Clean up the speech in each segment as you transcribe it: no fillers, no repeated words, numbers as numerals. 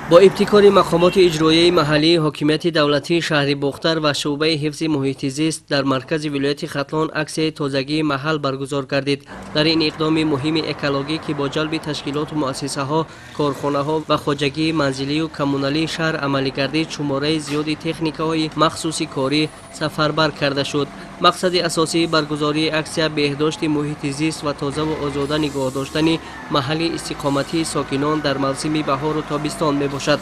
با ابتکار مقامات اجرایی محلی، حاکمیت دولتی شهر بختر و شعبه حفظ محیط زیست در مرکز ولایت ختلان عکس تازگی محل برگزار گردید. در این اقدام مهم اکولوژی که با جلب تشکیلات و مؤسسه ها، کارخانه ها و خواجگی منزلی و کمونالی شهر عملی گردید، شماره زیادی تکنیک‌های مخصوصی کاری سفربر کرده شد. مقصد اساسی برگزاری اکسیا بهداشت محیط زیست و تازه و آزاده نگاه داشتن محل استقامتی ساکنان در موسم بهار و تابستان می باشد.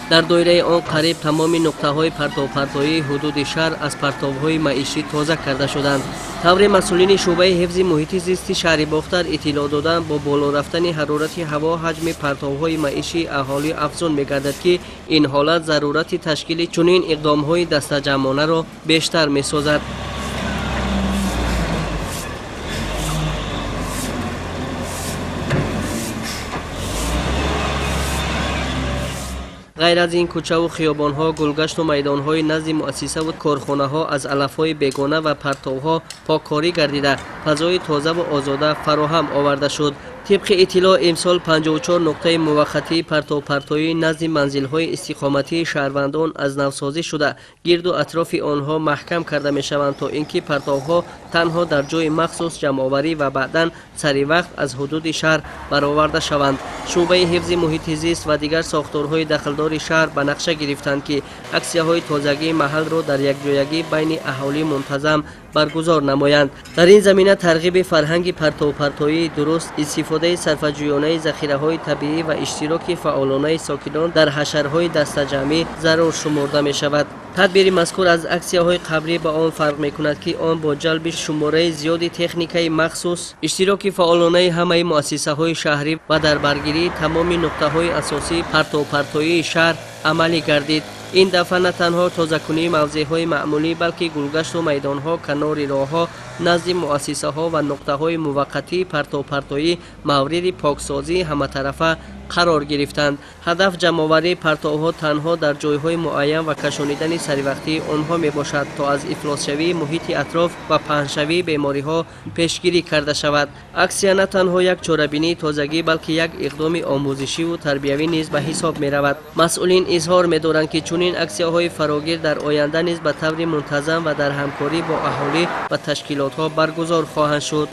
در دایره آن قریب تمام نقطه‌های پرتوپرتویی حدود شهر از پرتوهای معیشی تازه کرده شدند. طور مسئولین شعبه حفظ محیط زیست شهر بختر اطلاع دادند با بالا رفتن حرارت هوا حجم پرتوهای معیشی اهالی افزون می‌گردد که این حالت ضرورت تشکیل چنین اقدام‌های دسته‌جمعانه را بیشتر می‌سازد. غیر از این کوچه و خیابان‌ها، گلگشت و میدان‌های نزد مؤسسه و کارخانه‌ها از علف‌های بیگانه و پرتوها پاککاری گردیده فضای تازه و آزاده فراهم آورده شد. طبق اطلاع امسال 54 نقطه موقتی پرتوپرتویی نزد منزل‌های استقامتی شهروندان از نوسازی شده گرد و اطراف آنها محکم کرده می‌شوند تا اینکه پرتوها تنها در جای مخصوص جمع‌آوری و بعداً سری وقت از حدود شهر برآورده شوند. شعبه حفظ محیط زیست و دیگر ساختارهای دخلدار شهر به نقشه گرفتند که اکسیاهای تازگی محل را در یکجایگی بین اهالی منتظم برگزار نمایند. در این زمینه ترغیب فرهنگ پرتوپرتویی درست، استفاده صرفه‌جویانه ذخیره‌های طبیعی و اشتراک فعالانه ساکنان در حشرهای دسته‌جمعی ضرور شمرده می‌شود. تدبیر مذکور از اکسیاهای قبلی به آن فرق می‌کند که آن با جلب شماره زیادی تکنیکای مخصوص، اشتراک فعالانه همه مؤسسه‌های شهری و در برگیری تمام نقطه‌های اساسی پرتوپرتویی شهر عملی گردید. این دفعه نه تنها تازه‌کنی موضع‌های معمولی بلکه گلگشت و میدان‌ها، کنار راه‌ها، نزد مؤسسه‌ها و نقطه‌های موقتی پرتوپرتویی مورد پاکسازی همه‌طرفه قرار گرفتند. هدف جمع‌آوری پرتوها تنها در جای‌های معین و کشانیدن سریوقتی آنها میباشد تا از افلاس شوی محیط اطراف و پهن‌شوی بیماری‌ها پیشگیری کرده شود. اکسیا نه تنها یک چاره‌بینی تازگی بلکه یک اقدام آموزشی و تربیوی نیز به حساب می‌رود. مسئولین اظهار می‌دارند که چنین اکسیاهای فراگیر در آینده نیز به طور منتظم و در همکاری با اهالی و تشکیلات‌ها برگزار خواهند شد.